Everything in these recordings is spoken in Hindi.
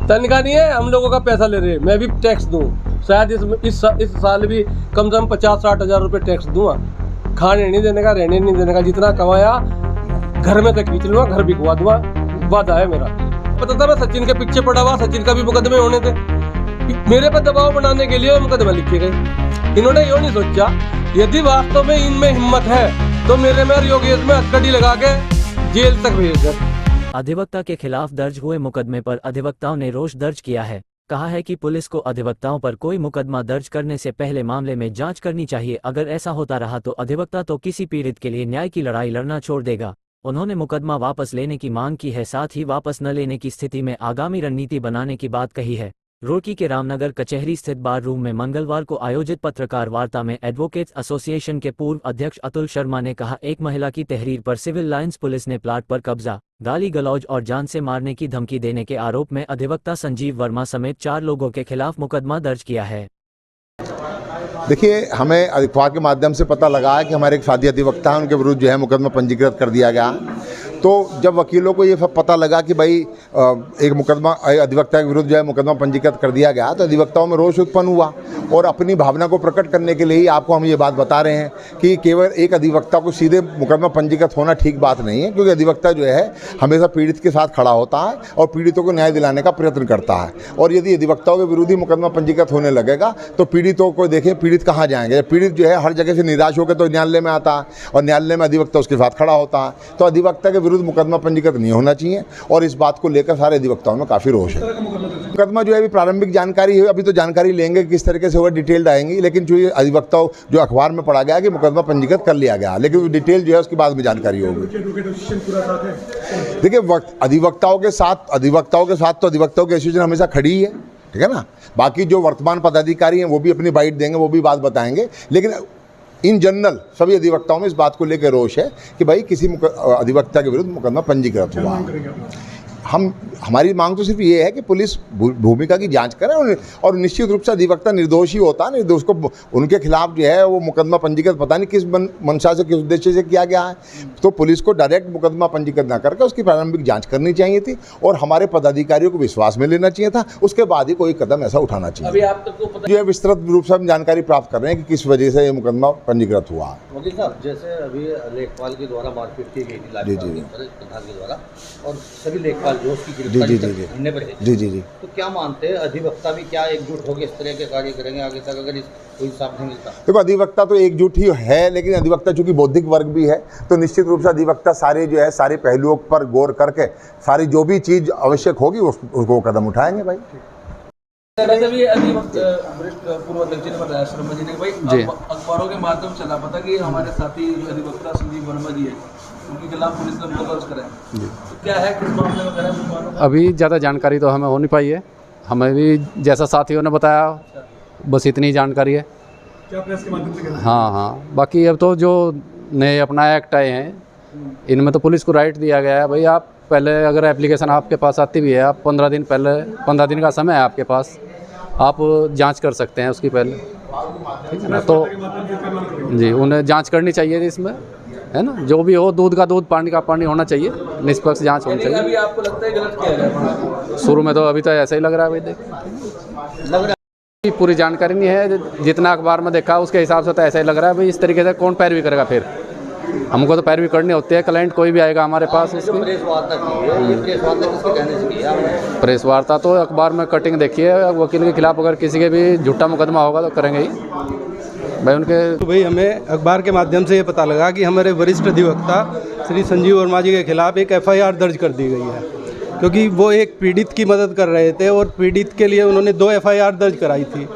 तनख्वाह नहीं है, हम लोगों का पैसा ले रहे हैं। मैं भी टैक्स दूँ, शायद इस साल भी कम से कम 50-60 हज़ार रुपये टैक्स दूँगा। खाने नहीं देने का, रहने नहीं देने का, जितना कमाया घर में से खींच लूँगा, घर बिकवा दूँगा, वादा है मेरा। पता था मैं सचिन के पीछे पड़ा हुआ, सचिन का भी मुकदमे होने थे, मेरे पर दबाव बनाने के लिए मुकदमा लिखे गए। इन्होंने यो नहीं सोचा यदि वास्तव में इनमें हिम्मत है तो मेरे में और योगेश में हथकड़ी लगा के जेल तक भेज दे। अधिवक्ता के खिलाफ दर्ज हुए मुकदमे पर अधिवक्ताओं ने रोष दर्ज किया है। कहा है कि पुलिस को अधिवक्ताओं पर कोई मुकदमा दर्ज करने से पहले मामले में जांच करनी चाहिए। अगर ऐसा होता रहा तो अधिवक्ता तो किसी पीड़ित के लिए न्याय की लड़ाई लड़ना छोड़ देगा। उन्होंने मुकदमा वापस लेने की मांग की है, साथ ही वापस न लेने की स्थिति में आगामी रणनीति बनाने की बात कही है। रुड़की के रामनगर कचहरी स्थित बार रूम में मंगलवार को आयोजित पत्रकार वार्ता में एडवोकेट्स एसोसिएशन के पूर्व अध्यक्ष अतुल शर्मा ने कहा, एक महिला की तहरीर पर सिविल लाइंस पुलिस ने प्लाट पर कब्जा, गाली गलौज और जान से मारने की धमकी देने के आरोप में अधिवक्ता संजीव वर्मा समेत 4 लोगों के खिलाफ मुकदमा दर्ज किया है। देखिए, हमें अखबार के माध्यम से पता लगा है कि हमारे एक साथी अधिवक्ता हैं, उनके विरुद्ध जो है मुकदमा पंजीकृत कर दिया गया। तो जब वकीलों को ये पता लगा कि भाई एक मुकदमा अधिवक्ता के विरुद्ध जो है मुकदमा पंजीकृत कर दिया गया, तो अधिवक्ताओं में रोष उत्पन्न हुआ और अपनी भावना को प्रकट करने के लिए ही आपको हम ये बात बता रहे हैं कि केवल एक अधिवक्ता को सीधे मुकदमा पंजीकृत होना ठीक बात नहीं है, क्योंकि अधिवक्ता जो है हमेशा पीड़ित के साथ खड़ा होता है और पीड़ितों को न्याय दिलाने का प्रयत्न करता है। और यदि अधिवक्ताओं के विरुद्ध ही मुकदमा पंजीकृत होने लगेगा तो पीड़ितों को देखें, पीड़ित कहाँ जाएंगे। पीड़ित जो है हर जगह से निराश होकर तो न्यायालय में आता है और न्यायालय में अधिवक्ता उसके साथ खड़ा होता है। तो अधिवक्ता के विरुद्ध मुकदमा पंजीकृत नहीं होना चाहिए और इस बात को लेकर सारे अधिवक्ताओं में काफ़ी रोष है। मुकदमा जो है अभी प्रारंभिक जानकारी है, अभी तो जानकारी लेंगे किस तरीके से वो डिटेल्ड आएंगी, लेकिन जो ये अधिवक्ताओं जो अखबार में पढ़ा गया कि मुकदमा पंजीकृत कर लिया गया, लेकिन डिटेल जो है उसके बाद में जानकारी होगी। देखिए, अधिवक्ताओं के साथ तो अधिवक्ताओं की एसोसिएशन हमेशा खड़ी है, ठीक है ना। बाकी जो वर्तमान पदाधिकारी हैं वो भी अपनी बाइट देंगे, वो भी बात बताएंगे, लेकिन इन जनरल सभी अधिवक्ताओं में इस बात को लेकर रोष है कि भाई किसी अधिवक्ता के विरुद्ध मुकदमा पंजीकृत हुआ। हमारी मांग तो सिर्फ ये है कि पुलिस भूमिका की जांच करे और निश्चित रूप से अधिवक्ता निर्दोष ही होता है, निर्दोष को उनके खिलाफ जो है वो मुकदमा पंजीकृत पता नहीं किस मंशा से, किस उद्देश्य से किया गया है। तो पुलिस को डायरेक्ट मुकदमा पंजीकृत न करके उसकी प्रारंभिक जांच करनी चाहिए थी और हमारे पदाधिकारियों को विश्वास में लेना चाहिए था, उसके बाद ही कोई कदम ऐसा उठाना चाहिए। अभी आप तक पता जो है विस्तृत रूप से हम जानकारी प्राप्त कर रहे हैं कि किस वजह से ये मुकदमा पंजीकृत हुआ। वकील साहब, जैसे अभी लेखपाल के द्वारा मारपीट की गई थी प्रधान के द्वारा और सभी लेखपाल जो उसकी जी, तो क्या मानते हैं अधिवक्ता भी क्या एकजुट होकर इस तरह के कार्य करेंगे आगे तक अगर कोई इंसाफ नहीं मिलता? देखो, अधिवक्ता तो एकजुट ही है, लेकिन अधिवक्ता चूंकि बौद्धिक वर्ग भी है तो निश्चित रूप से अधिवक्ता सारे पहलुओं पर गौर करके सारी जो भी चीज़ आवश्यक होगी उसको कदम उठाएंगे भाई। पूर्व अध्यक्ष ने बताया शर्मा जी ने भाई अखबारों के माध्यम से चला पता कि हमारे साथी अधिवक्ता संजीव वर्मा जी है, उनके खिलाफ पुलिस ने मुकदमा दर्ज कराया। तो क्या है, किस मामले में करें? अभी ज़्यादा जानकारी तो हमें हो नहीं पाई है, हमें भी जैसा साथियों ने बताया बस इतनी जानकारी है। क्या प्रेस के माध्यम से? हाँ, बाकी अब तो जो नए अपना एक्ट आए हैं इनमें तो पुलिस को राइट दिया गया है भाई, आप पहले अगर एप्लीकेशन आपके पास आती भी है, आप 15 दिन का समय है आपके पास, आप जांच कर सकते हैं उसकी पहले, ठीक है ना। तो जी, उन्हें जांच करनी चाहिए इसमें, है ना। जो भी हो, दूध का दूध पानी का पानी होना चाहिए, निष्पक्ष जांच होनी चाहिए। अभी आपको लगता है गलत किया गया? शुरू में तो अभी तो ऐसा ही लग रहा है भाई, देख पूरी जानकारी नहीं है, जितना अखबार में देखा उसके हिसाब से तो ऐसा ही लग रहा है भाई। इस तरीके से कौन पैरवी करेगा? फिर हमको तो पैरवी करनी होती है, क्लाइंट कोई भी आएगा हमारे पास उसकी। प्रेस वार्ता तो अखबार में कटिंग देखिए, वकील के खिलाफ अगर किसी के भी झूठा मुकदमा होगा तो करेंगे ही भाई उनके। तो भाई हमें अखबार के माध्यम से ये पता लगा कि हमारे वरिष्ठ अधिवक्ता श्री संजीव वर्मा जी के खिलाफ एक FIR दर्ज कर दी गई है, क्योंकि वो एक पीड़ित की मदद कर रहे थे और पीड़ित के लिए उन्होंने 2 FIR दर्ज कराई थी,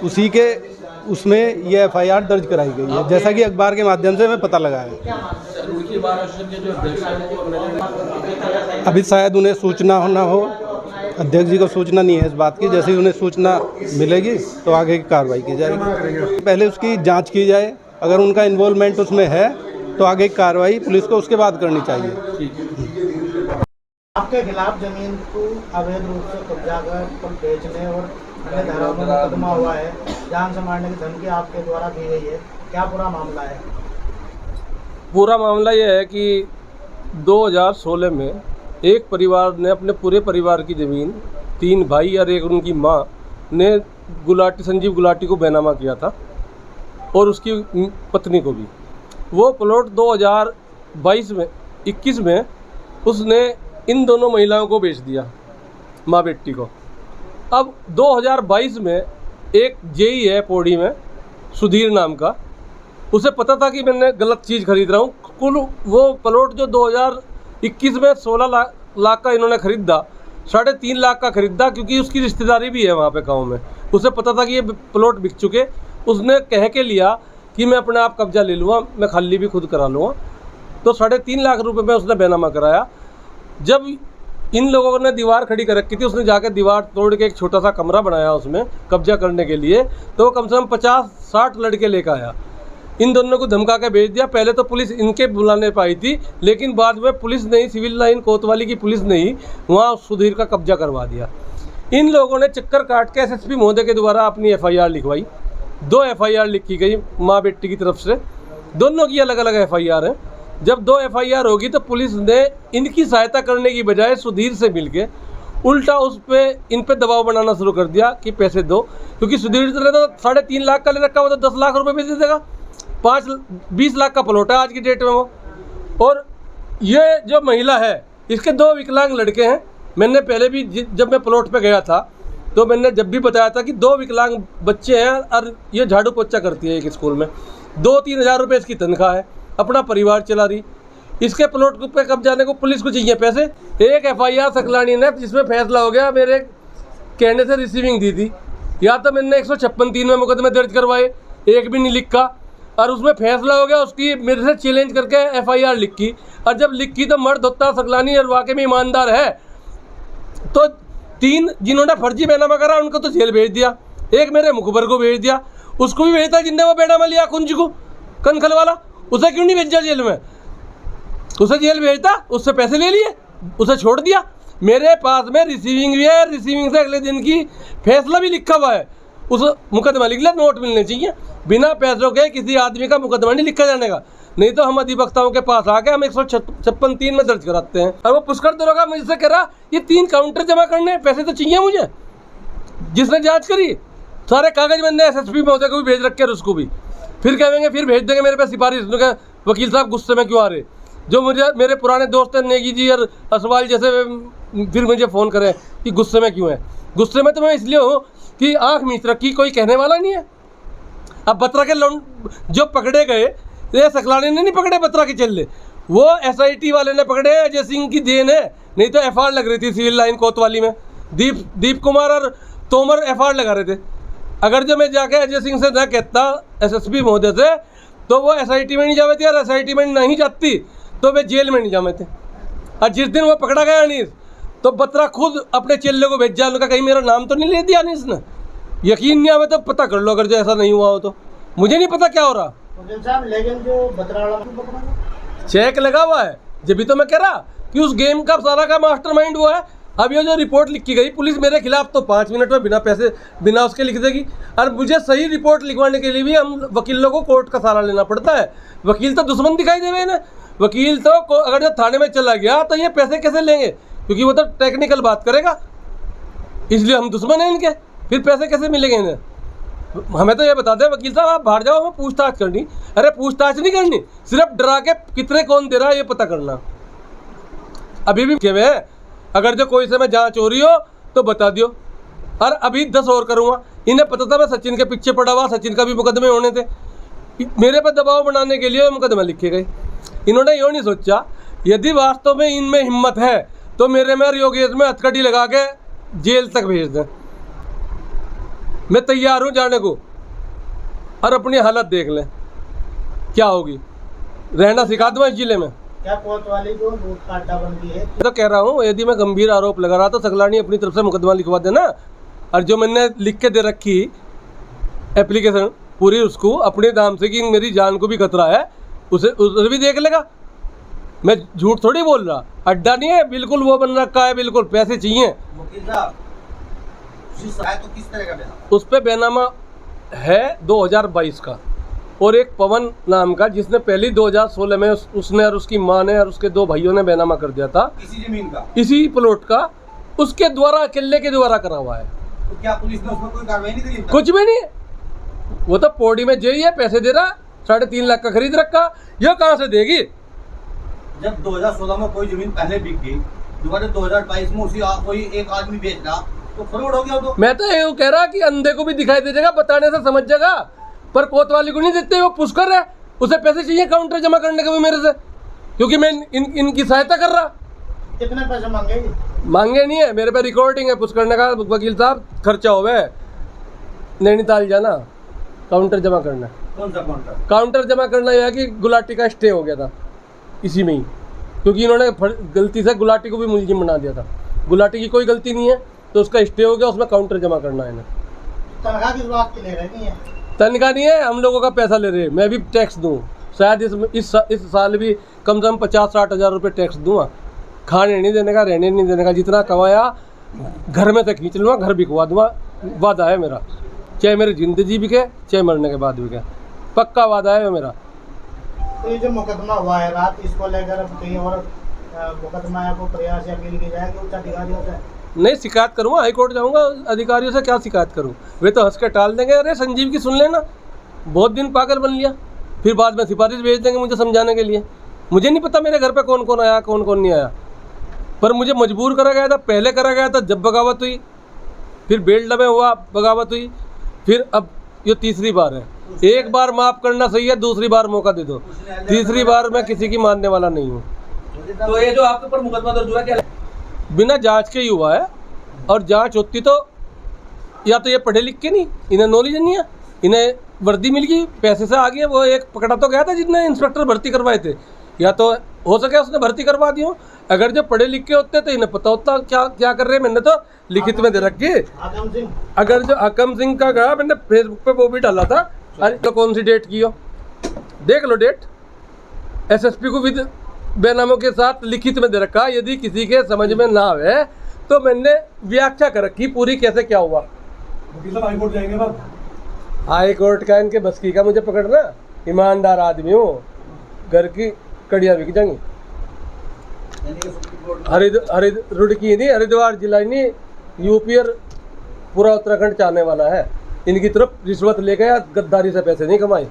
उसी के उसमें ये FIR दर्ज कराई गई है, जैसा कि अखबार के माध्यम से हमें पता लगा है। अभी शायद उन्हें सूचना होना हो, अध्यक्ष जी को सूचना नहीं है इस बात की, जैसे ही उन्हें सूचना मिलेगी तो आगे की कार्रवाई की जाएगी। पहले उसकी जांच की जाए, अगर उनका इन्वॉल्वमेंट उसमें है तो आगे की कार्रवाई पुलिस को उसके बाद करनी चाहिए। आपके खिलाफ जमीन को अवैध रूप से कब्जा कर बेचने और अन्य धाराओं में मुकदमा हुआ है, जान से मारने की धमकी आपके द्वारा दी गई है, क्या पूरा मामला है? पूरा मामला ये है कि 2016 में एक परिवार ने अपने पूरे परिवार की ज़मीन 3 भाई और एक उनकी माँ ने संजीव गुलाटी को बेनामा किया था, और उसकी पत्नी को भी। वो प्लॉट 2021 में उसने इन दोनों महिलाओं को बेच दिया, माँ बेटी को। अब 2022 में एक जेई है पौड़ी में, सुधीर नाम का, उसे पता था कि मैंने गलत चीज़ खरीद रहा हूँ। कुल वो प्लॉट जो 2021 में 16 लाख का इन्होंने खरीदा, 3.5 लाख का खरीदा, क्योंकि उसकी रिश्तेदारी भी है वहाँ पे गाँव में। उसे पता था कि ये प्लॉट बिक चुके। उसने कह के लिया कि मैं अपने आप कब्जा ले लूँगा, मैं खाली भी खुद करा लूँगा। तो 3.5 लाख रुपए में उसने बेनामा कराया। जब इन लोगों ने दीवार खड़ी कर रखी थी, उसने जाकर दीवार तोड़ के एक छोटा सा कमरा बनाया उसमें कब्जा करने के लिए। तो वो कम से कम 50-60 लड़के लेकर आया, इन दोनों को धमका के भेज दिया। पहले तो पुलिस इनके बुलाने पाई थी, लेकिन बाद में पुलिस नहीं, सिविल लाइन कोतवाली की पुलिस नहीं, वहाँ सुधीर का कब्जा करवा दिया। इन लोगों ने चक्कर काट के एसएसपी महोदय के द्वारा अपनी FIR लिखवाई। 2 FIR लिखी गई माँ बेटी की तरफ से, दोनों की अलग अलग FIR हैं। जब 2 FIR होगी तो पुलिस ने इनकी सहायता करने की बजाय सुधीर से मिलके उल्टा इन पे दबाव बनाना शुरू कर दिया कि पैसे दो, क्योंकि सुधीर ने तो 3.5 लाख का ले रखा, वो तो 10 लाख रुपए भी दे देगा। 20 लाख का प्लॉट है आज की डेट में वो। और ये जो महिला है, इसके 2 विकलांग लड़के हैं। मैंने पहले भी जब मैं प्लॉट पे गया था तो मैंने जब भी बताया था कि 2 विकलांग बच्चे हैं, और ये झाड़ू पोछा करती है एक स्कूल में। 2-3 हज़ार रुपये इसकी तनख्वाह है, अपना परिवार चला रही। इसके प्लॉट पे कब्जाने को पुलिस को चाहिए पैसे। एक FIR सकलानी ने, जिसमें फैसला हो गया, मेरे कहने से रिसीविंग दी थी, या तो मैंने 156(3) में मुकदमे दर्ज करवाए, एक भी नहीं लिखा, और उसमें फैसला हो गया, उसकी मेरे से चैलेंज करके FIR लिखी। और जब लिखी तो मर्द होता सकलानी और वाकई में ईमानदार है, तो 3 जिन्होंने फर्जी बेनामा करा उनको तो जेल भेज दिया। एक मेरे मुखबर को भेज दिया, उसको भी भेजता जिनने वो बेनामा लिया, कुंज को, कनखल वाला, उसे क्यों नहीं भेजा जेल में? उसे जेल भेजता, उससे पैसे ले लिए, उसे छोड़ दिया। मेरे पास में रिसीविंग भी है, रिसीविंग से अगले दिन की फैसला भी लिखा हुआ है। उस मुकदमा लिख लिया, नोट मिलने चाहिए। बिना पैसों के किसी आदमी का मुकदमा नहीं लिखा जाने का, नहीं तो हम अधिवक्ताओं के पास आके हम 156(3) में दर्ज कराते हैं। और वो पुष्कर दरोगा मुझसे कह रहा, ये 3 काउंटर जमा करने पैसे तो चाहिए मुझे। जिसने जांच करी, सारे कागज मैंने SSP महोदय को भी भेज रखे, उसको भी फिर कहेंगे, फिर भेज देंगे मेरे पे सिफारिश। वकील साहब गुस्से में क्यों आ रहे? जो मुझे मेरे पुराने दोस्त हैं नेगी जी और असवाल जैसे, फिर मुझे फ़ोन करें कि गुस्से में क्यों है। गुस्से में तो मैं इसलिए हूँ कि आँख मीच रखी, कोई कहने वाला नहीं है। अब बत्रा के जो पकड़े गए, ये सकलानी ने नहीं पकड़े बत्रा के चल्ले, वो SIT वाले ने पकड़े। अजय सिंह की देन है, नहीं तो FR लग रही थी सिविल लाइन कोतवाली में। दीप कुमार और तोमर FR लगा रहे थे। अगर जो मैं जाके अजय सिंह से न कहता SSP महोदय से, तो वो SIT में नहीं जावे थे, और SIT में नहीं जाती तो वे जेल में नहीं जामे थे। और जिस दिन वो पकड़ा गया अनीस, तो बत्रा खुद अपने चेले को भेजा, उनका कहीं मेरा नाम तो नहीं ले दिया अनीस ने। यकीन नहीं आवे तो पता कर लो, अगर जो ऐसा नहीं हुआ हो तो। मुझे नहीं पता क्या हो रहा। लेकिन जो बत्रा वाला चेक लगा हुआ है, जब भी तो मैं कह रहा कि उस गेम का सारा का मास्टरमाइंड वो है। अब ये जो रिपोर्ट लिखी गई, पुलिस मेरे खिलाफ तो 5 मिनट में बिना पैसे बिना उसके लिख देगी। और मुझे सही रिपोर्ट लिखवाने के लिए भी हम वकीलों को कोर्ट का सहारा लेना पड़ता है। वकील तो दुश्मन दिखाई देवे इन्हें। वकील तो अगर जो थाने में चला गया तो ये पैसे कैसे लेंगे, क्योंकि वो तो टेक्निकल बात करेगा, इसलिए हम दुश्मन हैं इनके। फिर पैसे कैसे मिलेंगे इन्हें? हमें तो ये बता दें वकील साहब, आप बाहर जाओ, हमें पूछताछ करनी। अरे पूछताछ नहीं करनी, सिर्फ डरा के कितने कौन दे रहा है ये पता करना। अभी भी क्या है, अगर जो कोई से में जांच हो रही हो तो बता दियो। और अभी 10 और करूँगा। इन्हें पता था मैं सचिन के पीछे पड़ा हुआ, सचिन का भी मुकदमे होने थे। मेरे पर दबाव बनाने के लिए मुकदमे लिखे गए। इन्होंने यूँ नहीं सोचा, यदि वास्तव में इनमें हिम्मत है तो मेरे में और योगेश में हथकड़ी लगा के जेल तक भेज दें। मैं तैयार हूँ जाने को, और अपनी हालत देख लें क्या होगी। रहना सिखा दूँ इस जिले में। क्या कोतवाली को लूट का अड्डा बन गई है? तो कह रहा हूँ, यदि मैं गंभीर आरोप लगा रहा तो सकलानी अपनी तरफ से मुकदमा लिखवा देना। और जो मैंने लिख के दे रखी एप्लीकेशन पूरी, उसको अपने दाम से कि मेरी जान को भी खतरा है, उसे भी देख लेगा। मैं झूठ थोड़ी बोल रहा, अड्डा नहीं है, बिल्कुल वो बन रखा है, बिल्कुल पैसे चाहिए। वकील साहब, तो किस तरह का बेनामा? उस पर बेनामा है 2022 का, और एक पवन नाम का, जिसने पहले 2016 में उसने और उसकी माँ ने और उसके 2 भाइयों ने बेनामा कर दिया था किसी जमीन का, इसी प्लॉट का। उसके द्वारा, अकेले के द्वारा करा हुआ है। तो क्या पुलिस ने उसमें कोई कार्रवाई नहीं करी? कुछ भी नहीं, वो तो पौड़ी में जेई है, पैसे दे रहा, 3.5 लाख का खरीद रखा, ये कहाँ से देगी? जब 2016 में कोई जमीन पहले बिक गई, दोबारा 2022 में उसी कोई एक आदमी बेच रहा, तो फ्रॉड हो गया। तो मैं तो ये कह रहा कि अंधे को भी दिखाई दे जाएगा, बताने से समझ जाएगा, पर कोतवाली को नहीं देते। वो पुष्कर है, उसे पैसे चाहिए काउंटर जमा करने के भी मेरे से, क्योंकि मैं इनकी सहायता कर रहा। कितने पैसे मांगे? मांगे नहीं है, मेरे पे रिकॉर्डिंग है। पुष्कर ने कहा वकील साहब खर्चा हो गया, नैनीताल जाना काउंटर जमा करना। कौन सा काउंटर? काउंटर जमा करना यह है कि गुलाटी का स्टे हो गया था इसी में ही, क्योंकि इन्होंने गलती से गुलाटी को भी मुलजिम बना दिया था। गुलाटी की कोई गलती नहीं है, तो उसका स्टे हो गया, उसमें काउंटर जमा करना है इन्हें। तनख्वाह किस बात की ले रहे नहीं है? तनख्वाह नहीं है, हम लोगों का पैसा ले रहे हैं। मैं भी टैक्स दूँ, शायद इस साल भी कम से कम 50-60 हज़ार रुपये टैक्स दूँगा। खाने नहीं देने का, रहने नहीं देने का, जितना कमाया घर में से खींच लूँगा, घर बिकवा दूँगा। वादा है मेरा, चाहे मेरी ज़िंदगी बिके, चाहे मरने के बाद बिके, पक्का वादा है मेरा। तो ये जो मुकदमा हुआ है रात, इसको लेकर अब कहीं और मुकदमा को प्रयास या अपील की जाएगी उच्च अधिकारियों से? नहीं, शिकायत करूँगा, हाई कोर्ट जाऊँगा। अधिकारियों से क्या शिकायत करूँ? वे तो हंस के टाल देंगे, अरे संजीव की सुन लेना, बहुत दिन पागल बन लिया, फिर बाद में सिफारिश भेज देंगे मुझे समझाने के लिए। मुझे नहीं पता मेरे घर पे कौन कौन आया, कौन कौन नहीं आया, पर मुझे मजबूर करा गया था। पहले करा गया था जब बगावत हुई, फिर बेल्ट में हुआ बगावत हुई, फिर अब ये तीसरी बार है। एक बार माफ़ करना सही है, दूसरी बार मौका दे दो, तीसरी बार मैं किसी की मानने वाला नहीं हूँ। तो ये जो आपके ऊपर मुकदमा दर्ज हुआ, क्या बिना जांच के ही हुआ है, और जांच होती तो या तो ये पढ़े लिख के नहीं, इन्हें नॉलेज नहीं है, इन्हें वर्दी मिल गई, पैसे से आ गया। वो एक पकड़ा तो गया था जिसने इंस्पेक्टर भर्ती करवाए थे, या तो हो सके उसने भर्ती करवा दी हो। अगर जो पढ़े लिखे होते तो इन्हें पता होता क्या क्या कर रहे हैं। मैंने तो लिखित में दे रखी। आदम सिंह, अगर जो हकम सिंह का गया, मैंने फेसबुक पे वो भी डाला था। अरे तो कौन सी डेट की हो, देख लो डेट, एसएसपी को विद बेनामों के साथ लिखित में दे रखा। यदि किसी के समझ में ना आवे तो मैंने व्याख्या कर रखी पूरी, कैसे क्या हुआ। हाई कोर्ट जाएंगे बात? हाई कोर्ट का इनके बस की का मुझे पकड़ना, ईमानदार आदमी हूँ, घर की कड़ियाँ बिक जाएंगी। रुड़की नहीं, हरिद्वार जिला नहीं, यूपी और पूरा उत्तराखंड चाहने वाला है। इनकी तरफ रिश्वत लेके या गद्दारी से पैसे नहीं कमाए।